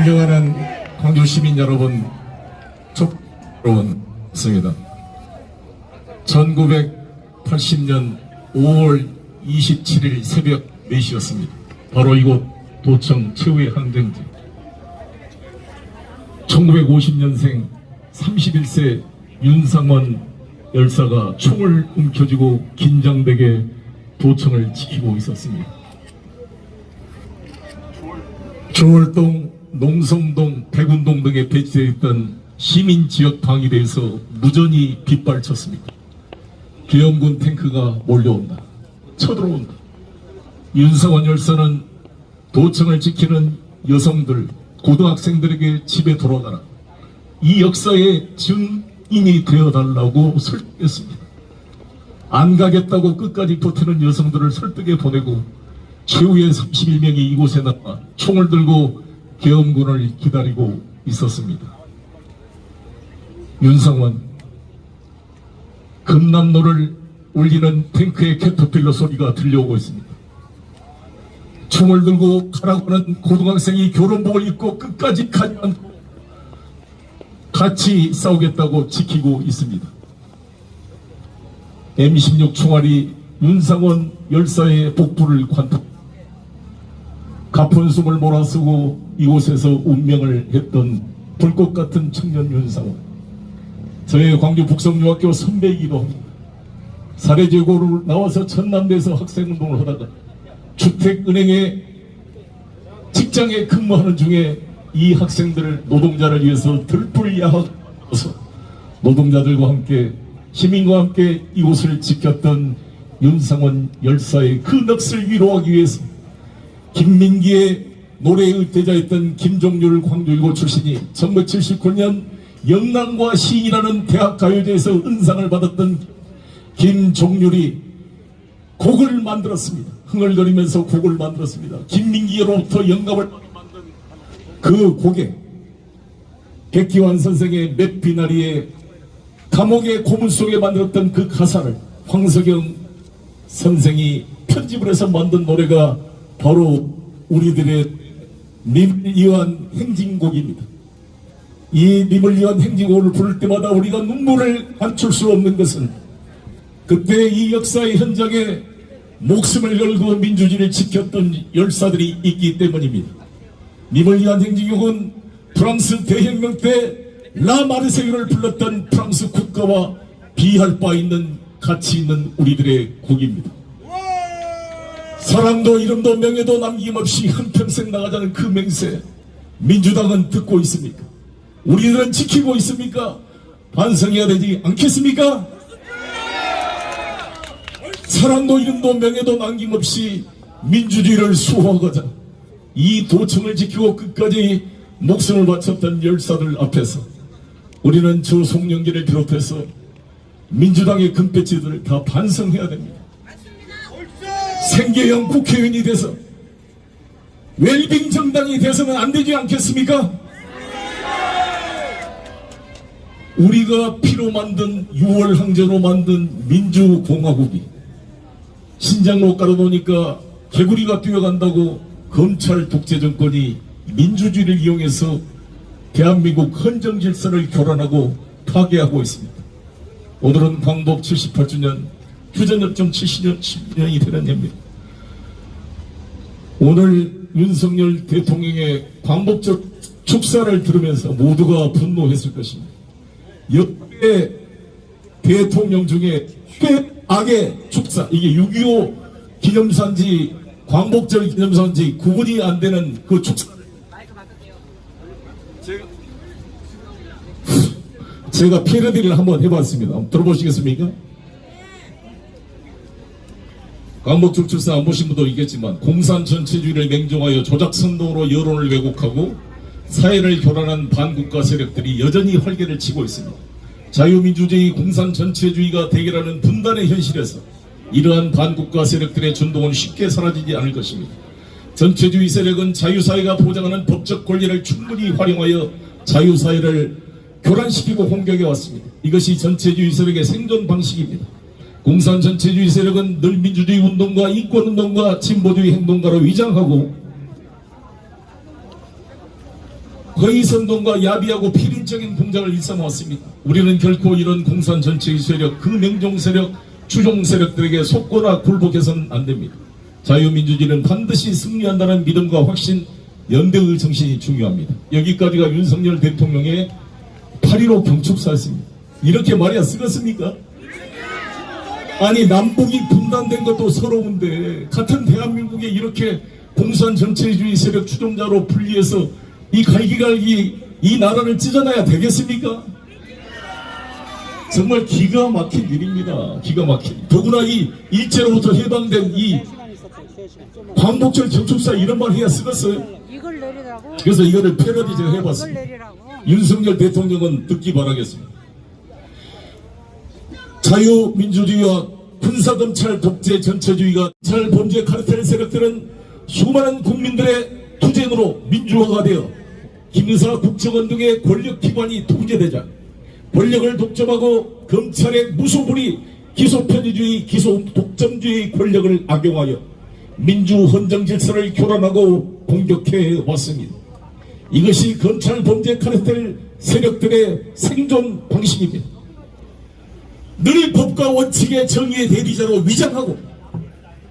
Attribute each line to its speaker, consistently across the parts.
Speaker 1: 존경하는 광주 시민 여러분, 촉습니다. 1980년 5월 27일 새벽 4시였습니다. 바로 이곳 도청 최후의 항쟁지. 1950년생 31세 윤상원 열사가 총을 움켜쥐고 긴장되게 도청을 지키고 있었습니다. 조월동, 농성동, 백운동 등에 배치되어 있던 시민지역 방위대에서 무전이 빗발쳤습니다. 계엄군 탱크가 몰려온다. 쳐들어온다. 윤상원 열사는 도청을 지키는 여성들, 고등학생들에게 집에 돌아가라. 이 역사의 증인이 되어달라고 설득했습니다. 안 가겠다고 끝까지 버티는 여성들을 설득해 보내고 최후의 31명이 이곳에 나와 총을 들고 계엄군을 기다리고 있었습니다. 윤상원, 금남로를 울리는 탱크의 캐터필러 소리가 들려오고 있습니다. 총을 들고 가라고 하는 고등학생이 교련복을 입고 끝까지 가지 않고 같이 싸우겠다고 지키고 있습니다. M16 총알이 윤상원 열사의 복부를 관통, 가쁜 숨을 몰아쓰고 이곳에서 운명을 했던 불꽃 같은 청년 윤상원. 저의 광주 북성중학교 선배이기도 합니다. 사례제고로 나와서 전남대에서 학생운동을 하다가 주택은행의 직장에 근무하는 중에 이 학생들 노동자를 위해서 들불야학해서 노동자들과 함께 시민과 함께 이곳을 지켰던 윤상원 열사의 그 넋을 위로하기 위해서 김민기의 노래의 의대자였던 김종률 광주1고 출신이 1979년 영남과 시인이라는 대학가요제에서 은상을 받았던 김종률이 곡을 만들었습니다. 흥얼거리면서 곡을 만들었습니다. 김민기로부터 영감을 만든 그 곡에 백기환 선생의 맷비나리의 감옥의 고문 속에 만들었던 그 가사를 황석영 선생이 편집을 해서 만든 노래가 바로 우리들의 님을 위한 행진곡입니다. 이 님을 위한 행진곡을 부를 때마다 우리가 눈물을 감출 수 없는 것은 그때 이 역사의 현장에 목숨을 걸고 민주주의를 지켰던 열사들이 있기 때문입니다. 님을 위한 행진곡은 프랑스 대혁명 때 라마르세유를 불렀던 프랑스 국가와 비할 바 있는 가치 있는 우리들의 곡입니다. 사랑도 이름도 명예도 남김없이 한평생 나가자는 그 맹세, 민주당은 듣고 있습니까? 우리들은 지키고 있습니까? 반성해야 되지 않겠습니까? 사랑도 이름도 명예도 남김없이 민주주의를 수호하고자 이 도청을 지키고 끝까지 목숨을 바쳤던 열사들 앞에서 우리는 저 송영길을 비롯해서 민주당의 금배지들을 다 반성해야 됩니다. 생계형 국회의원이 돼서 웰빙 정당이 돼서는 안 되지 않겠습니까? 우리가 피로 만든 6월 항쟁으로 만든 민주공화국이 신장로 깔아놓으니까 개구리가 뛰어간다고 검찰 독재 정권이 민주주의를 이용해서 대한민국 헌정 질서를 교란하고 파괴하고 있습니다. 오늘은 광복 78주년, 휴전협정 70년이 되는 해입니다. 오늘 윤석열 대통령의 광복절 축사를 들으면서 모두가 분노했을 것입니다. 역대 대통령 중에 최악의 축사, 이게 6.25 기념사인지 광복절 기념사인지 구분이 안 되는 그 축사. 제가 패러디를 한번 해봤습니다. 한번 들어보시겠습니까? 광복절 축사 안 보신 분도 있겠지만 공산 전체주의를 맹종하여 조작선동으로 여론을 왜곡하고 사회를 교란한 반국가 세력들이 여전히 활개를 치고 있습니다. 자유민주주의, 공산 전체주의가 대결하는 분단의 현실에서 이러한 반국가 세력들의 전동은 쉽게 사라지지 않을 것입니다. 전체주의 세력은 자유사회가 보장하는 법적 권리를 충분히 활용하여 자유사회를 교란시키고 공격해 왔습니다. 이것이 전체주의 세력의 생존 방식입니다. 공산 전체주의 세력은 늘 민주주의 운동과 인권운동과 진보주의 행동가로 위장하고 거의선동과 야비하고 필연적인 공작을 일삼았습니다. 우리는 결코 이런 공산 전체의 세력, 그 맹종 세력, 추종 세력들에게 속거나 굴복해서는 안 됩니다. 자유민주주의는 반드시 승리한다는 믿음과 확신, 연대의 정신이 중요합니다. 여기까지가 윤석열 대통령의 8.15 경축사였습니다. 이렇게 말이야 쓰겠습니까? 아니 남북이 분단된 것도 서러운데 같은 대한민국에 이렇게 공산 전체주의 세력 추종자로 분리해서 이 갈기갈기 이 나라를 찢어놔야 되겠습니까? 정말 기가 막힌 일입니다. 기가 막힌. 더구나 이 일제로부터 해방된 이 광복절 경축사 이런 말 해야 쓰겠어요?
Speaker 2: 이걸 내리라고?
Speaker 1: 그래서 이거를 패러디 제가 해봤습니다. 윤석열 대통령은 듣기 바라겠습니다. 자유민주주의와 군사검찰 독재 전체주의가 잘 범죄 카르텔 세력들은 수많은 국민들의 투쟁으로 민주화가 되어 김사 국정원 등의 권력기관이 통제되자 권력을 독점하고 검찰의 무소불위 기소편의주의 기소독점주의 권력을 악용하여 민주헌정질서를 교란하고 공격해 왔습니다. 이것이 검찰 범죄 카르텔 세력들의 생존 방식입니다. 늘 법과 원칙의 정의의 대리자로 위장하고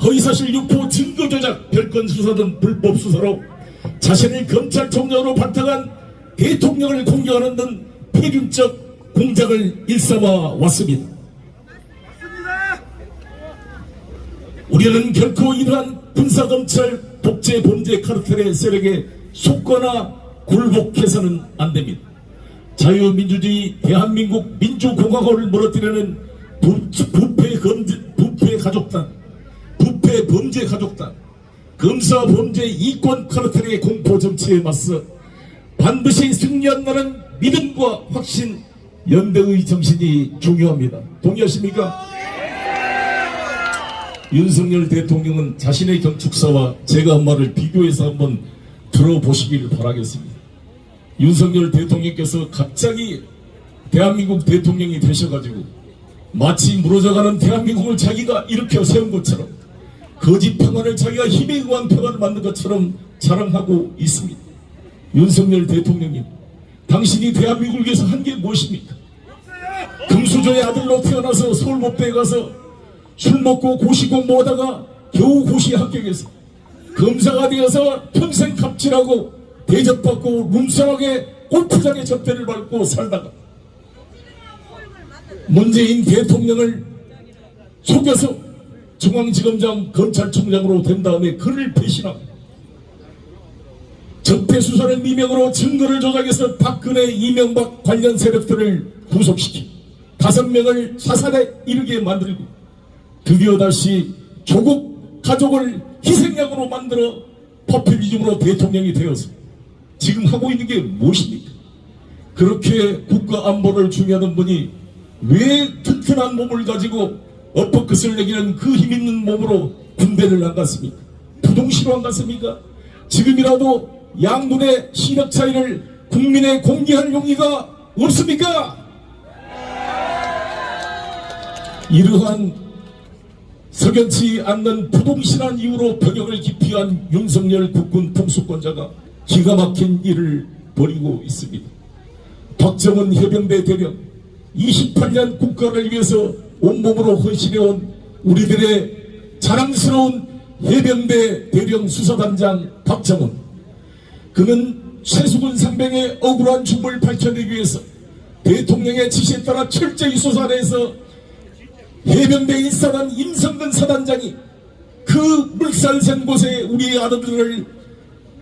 Speaker 1: 허위사실 유포 증거 조작 별건 수사 등 불법 수사로 자신을 검찰총장으로 발탁한 대통령을 공격하는 등 폐륜적 공작을 일삼아 왔습니다. 우리는 결코 이러한 군사검찰 독재 범죄 카르텔의 세력에 속거나 굴복해서는 안 됩니다. 자유민주주의 대한민국 민주공화국을 무너뜨리는 부패 가족단, 부패 범죄 가족단, 검사 범죄 이권 카르텔의 공포 정치에 맞서 반드시 승리한다는 믿음과 확신, 연대의 정신이 중요합니다. 동의하십니까? 윤석열 대통령은 자신의 경축사와 제가 한 말을 비교해서 한번 들어보시기를 바라겠습니다. 윤석열 대통령께서 갑자기 대한민국 대통령이 되셔가지고 마치 무너져가는 대한민국을 자기가 일으켜 세운 것처럼 거짓 평화를 자기가 힘에 의한 평화를 만든 것처럼 자랑하고 있습니다. 윤석열 대통령님, 당신이 대한민국을 위해서 한 게 무엇입니까? 금수저의 아들로 태어나서 서울법대에 가서 술 먹고 고시 공부하다가 겨우 고시 합격해서 검사가 되어서 평생 갑질하고 대접받고 룸사랑의 골프장의 접대를 밟고 살다가 문재인 대통령을 속여서 중앙지검장 검찰총장으로 된 다음에 그를 배신하고 적폐수사를 미명으로 증거를 조작해서 박근혜, 이명박 관련 세력들을 구속시키 5명을 사살에 이르게 만들고 드디어 다시 조국 가족을 희생양으로 만들어 퍼퓰리즘으로 대통령이 되어서 지금 하고 있는 게 무엇입니까? 그렇게 국가 안보를 중요하는 분이 왜 튼튼한 몸을 가지고 엇버끝을 내기는 그 힘있는 몸으로 군대를 안 갔습니까? 부동시로 안 갔습니까? 지금이라도 양군의 실력 차이를 국민에 공개할 용의가 없습니까? 이러한 석연치 않는 부동신한 이유로 병역을 기피한 윤석열 국군 통수권자가 기가 막힌 일을 벌이고 있습니다. 박정은 해병대 대령 28년 국가를 위해서 온몸으로 헌신해온 우리들의 자랑스러운 해병대 대령 수사단장 박정은, 그는 최수근 상병의 억울한 죽음을 밝혀내기 위해서 대통령의 지시에 따라 철저히 수사해서 해병대 일사단 임성근 사단장이 그 물살센 곳에 우리의 아들들을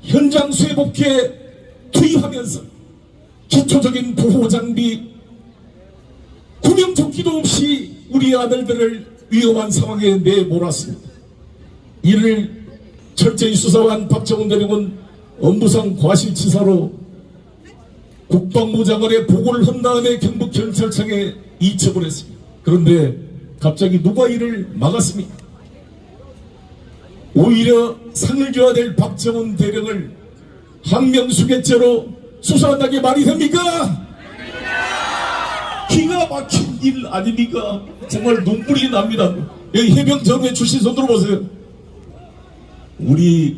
Speaker 1: 현장 수해복귀에 투입하면서 기초적인 보호장비, 구명조끼도 없이 우리 아들들을 위험한 상황에 내몰았습니다. 이를 철저히 수사한 박정훈 대령은 업무상 과실치사로 국방부 장관의 보고를 한 다음에 경북경찰청에 이첩을 했습니다. 그런데 갑자기 누가 이를 막았습니까? 오히려 상을 줘야 될 박정훈 대령을 항명수괴죄로 수사한다는 게 말이 됩니까? 기가 막힌 일 아닙니까? 정말 눈물이 납니다. 여기 해병정의 출신 손 들어보세요. 우리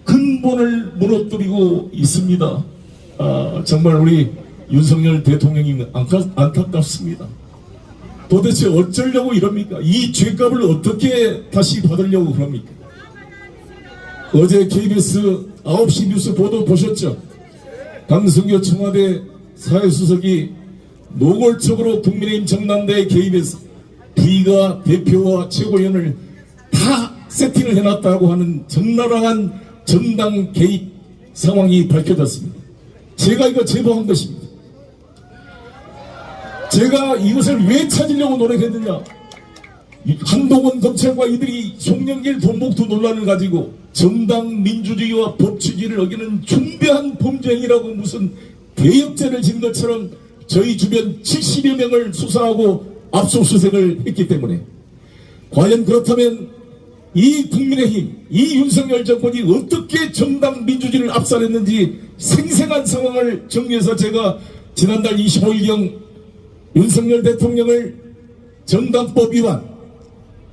Speaker 1: 근본을 무너뜨리고 있습니다. 정말 우리 윤석열 대통령이 안타깝습니다. 도대체 어쩌려고 이럽니까? 이 죄값을 어떻게 다시 받으려고 그럽니까? 어제 KBS 9시 뉴스 보도 보셨죠? 강승규 청와대 사회수석이 노골적으로 국민의힘 전당대회에 개입해서 부의가 대표와 최고위원을 다 세팅을 해놨다고 하는 적나라한 정당 개입 상황이 밝혀졌습니다. 제가 이거 제보한 것입니다. 제가 이것을 왜 찾으려고 노력했느냐? 한동훈 검찰과 이들이 송영길 돈봉투 논란을 가지고 정당 민주주의와 법치주의를 어기는 중대한 범죄 행위라고 무슨 대역죄를 진 것처럼 저희 주변 70여 명을 수사하고 압수수색을 했기 때문에, 과연 그렇다면 이 국민의힘, 이 윤석열 정권이 어떻게 정당 민주주의를 압살했는지 생생한 상황을 정리해서 제가 지난달 25일경 윤석열 대통령을 정당법 위반,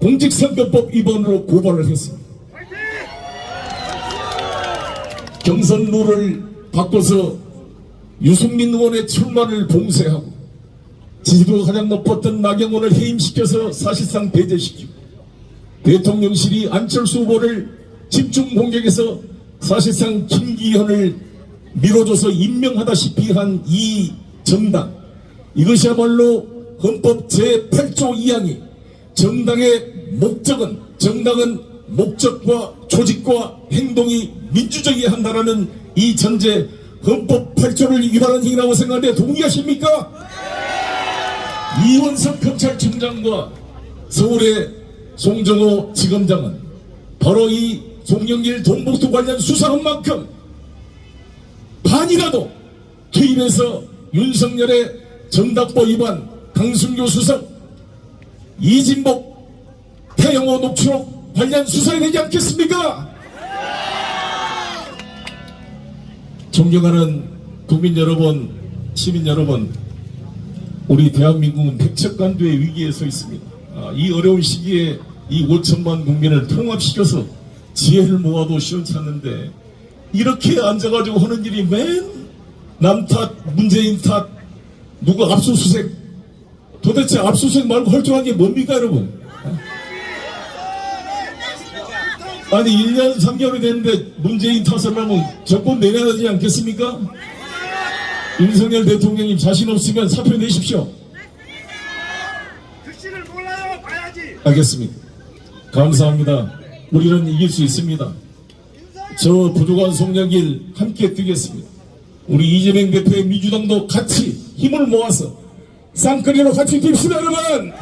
Speaker 1: 공직선거법 위반으로 고발을 했습니다. 경선 룰을 바꿔서 유승민 의원의 출마를 봉쇄하고 지지도가 가장 높았던 나경원을 해임시켜서 사실상 배제시키고 대통령실이 안철수 후보를 집중 공격해서 사실상 김기현을 밀어줘서 임명하다시피 한 이 정당, 이것이야말로 헌법 제8조 2항이 정당은 목적과 조직과 행동이 민주적이어야 한다라는 이 전제 헌법 8조를 위반한 행위라고 생각하는데 동의하십니까? 이원석 검찰총장과 서울의 송정호 지검장은 바로 이 송영길 돈봉투 관련 수사한 만큼 반이라도 투입해서 윤석열의 정당법 위반, 강승규 수석, 이진복, 태영호 녹취록 관련 수사해야 되지 않겠습니까? 존경하는 국민 여러분, 시민 여러분, 우리 대한민국은 백척간두의 위기에 서 있습니다. 이 어려운 시기에 이 5천만 국민을 통합시켜서 지혜를 모아도 시원찮는데 이렇게 앉아가지고 하는 일이 맨 남 탓, 문재인 탓, 누구 압수수색, 도대체 압수수색 말고 할 줄 아는 게 뭡니까 여러분? 아니 1년 3개월이 됐는데 문재인 탓을 하면 정권 내려야 되지 않겠습니까? 윤석열 대통령님 자신 없으면 사표 내십시오.
Speaker 2: 글씨를 몰라요. 봐야지.
Speaker 1: 알겠습니다. 감사합니다. 우리는 이길 수 있습니다. 저 부족한 송영길 함께 뛰겠습니다. 우리 이재명 대표의 민주당도 같이 힘을 모아서 쌍끌이로 같이 뜁시다 여러분.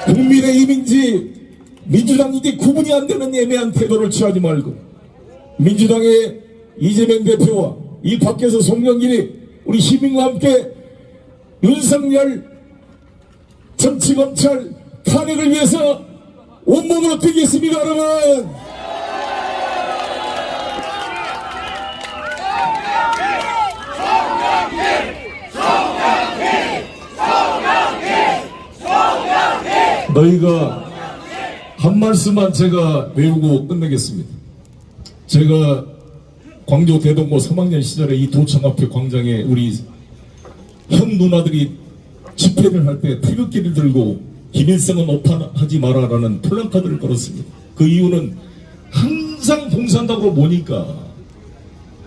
Speaker 1: 국민의힘인지 민주당인지 구분이 안 되는 애매한 태도를 취하지 말고 민주당의 이재명 대표와 이 밖에서 송영길이 우리 시민과 함께 윤석열 정치검찰 탄핵을 위해서 온몸으로 뛰겠습니다 여러분. 너희가 한 말씀만 제가 외우고 끝내겠습니다. 제가 광주 대동고 3학년 시절에 이 도청 앞에 광장에 우리 형 누나들이 집회를 할 때 태극기를 들고 김일성은 오판하지 마라라는 플랜카드를 걸었습니다. 그 이유는 항상 공산당으로 모니까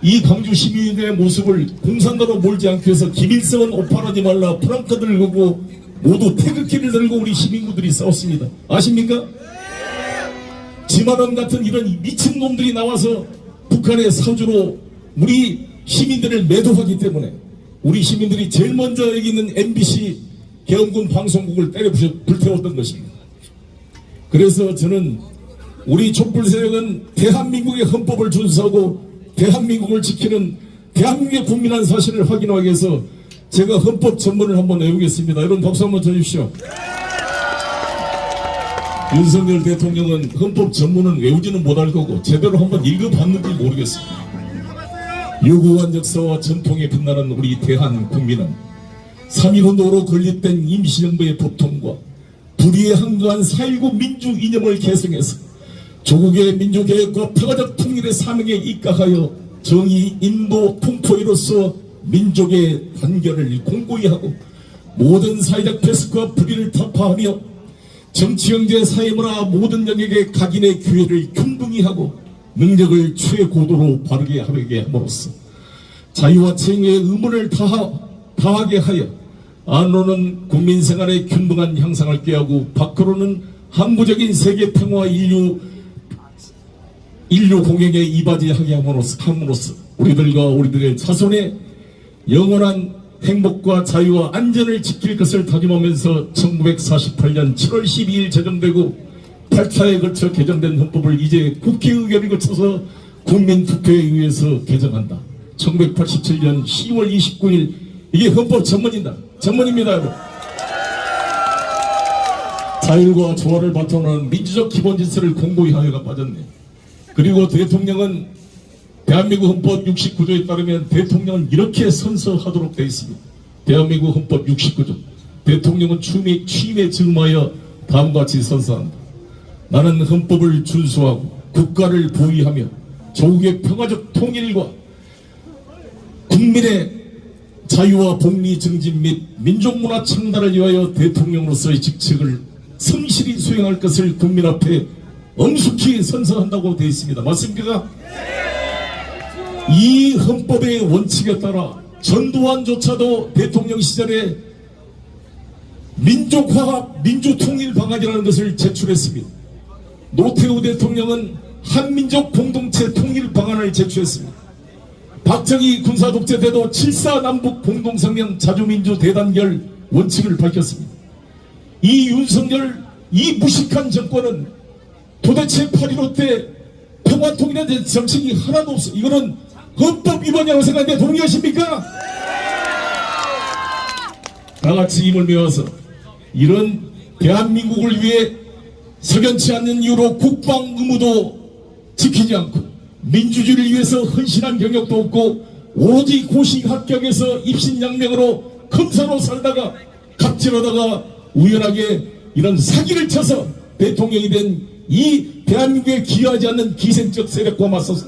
Speaker 1: 이 광주 시민의 모습을 공산당으로 몰지 않기 위해서 김일성은 오판하지 말라 플랜카드를 걸고 모두 태극기를 들고 우리 시민구들이 싸웠습니다. 아십니까? 지만원 같은 이런 미친놈들이 나와서 북한의 사주로 우리 시민들을 매도하기 때문에 우리 시민들이 제일 먼저 여기 있는 MBC 계엄군 방송국을 때려 불태웠던 것입니다. 그래서 저는 우리 촛불세력은 대한민국의 헌법을 준수하고 대한민국을 지키는 대한민국의 국민한 사실을 확인하기 위해서 제가 헌법 전문을 한번 외우겠습니다. 여러분 박수 한번 쳐주십시오. 윤석열 대통령은 헌법 전문은 외우지는 못할 거고 제대로 한번 읽어봤는지 모르겠습니다. 유구한 역사와 전통에 빛나는 우리 대한국민은 3.1운동으로 건립된 임시정부의 보통과 불의에 한가한 4.19 민주 이념을 계승해서 조국의 민주개혁과 평화적 통일의 사명에 입각하여 정의, 인도, 풍토로서 민족의 단결을 공고히 하고 모든 사회적 배석과 불의를 타파하며 정치, 경제, 사회문화 모든 영역의 각인의 기회를 균등히 하고 능력을 최고도로 바르게 하게 함으로써 자유와 책임의 의무를 다하게 하여 안으로는 국민 생활의 균등한 향상을 꾀하고 밖으로는 항구적인 세계 평화와 인류 공영에 이바지하게 함으로써 우리들과 우리들의 자손의 영원한 행복과 자유와 안전을 지킬 것을 다짐하면서 1948년 7월 12일 제정되고 8차에 걸쳐 개정된 헌법을 이제 국회의결을 거쳐서 국민투표에 의해서 개정한다. 1987년 10월 29일 이게 헌법 전문입니다. 여러분. 자율과 조화를 바탕으로 하는 민주적 기본질서를 공고히 하여가 빠졌네. 그리고 대통령은 대한민국 헌법 69조에 따르면 대통령은 이렇게 선서하도록 되어 있습니다. 대한민국 헌법 69조 대통령은 취임에 즈음하여 다음과 같이 선서한다. 나는 헌법을 준수하고 국가를 보위하며 조국의 평화적 통일과 국민의 자유와 복리 증진 및 민족문화 창달을 위하여 대통령으로서의 직책을 성실히 수행할 것을 국민 앞에 엄숙히 선서한다고 되어 있습니다. 맞습니까? 이 헌법의 원칙에 따라 전두환조차도 대통령 시절에 민족화합, 민주통일 방안이라는 것을 제출했습니다. 노태우 대통령은 한민족 공동체 통일 방안을 제출했습니다. 박정희 군사독재 때도 7.4 남북 공동성명 자주민주 대단결 원칙을 밝혔습니다. 이 윤석열, 이 무식한 정권은 도대체 8.15 때 평화통일에 정책이 하나도 없어. 이거는 헌법 위반이라고 생각하는데 동의하십니까? 다같이 힘을 모아서 이런 대한민국을 위해 석연치 않는 이유로 국방 의무도 지키지 않고 민주주의를 위해서 헌신한 경력도 없고 오직 고시 합격해서 입신양명으로 검사로 살다가 갑질하다가 우연하게 이런 사기를 쳐서 대통령이 된 이 대한민국에 기여하지 않는 기생적 세력과 맞서서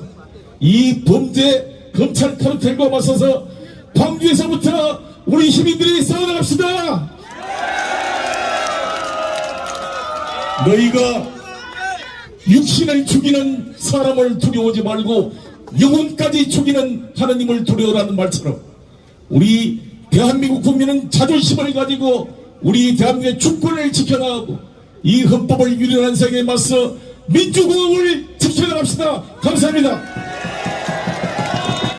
Speaker 1: 이 범죄 검찰 카르텔과 맞서서 광주에서부터 우리 시민들이 싸워나갑시다. 너희가 육신을 죽이는 사람을 두려워하지 말고 영혼까지 죽이는 하느님을 두려워라는 말처럼 우리 대한민국 국민은 자존심을 가지고 우리 대한민국의 주권을 지켜나가고 이 헌법을 유린한 세계에 맞서 민주공화국을 지켜나갑시다. 감사합니다.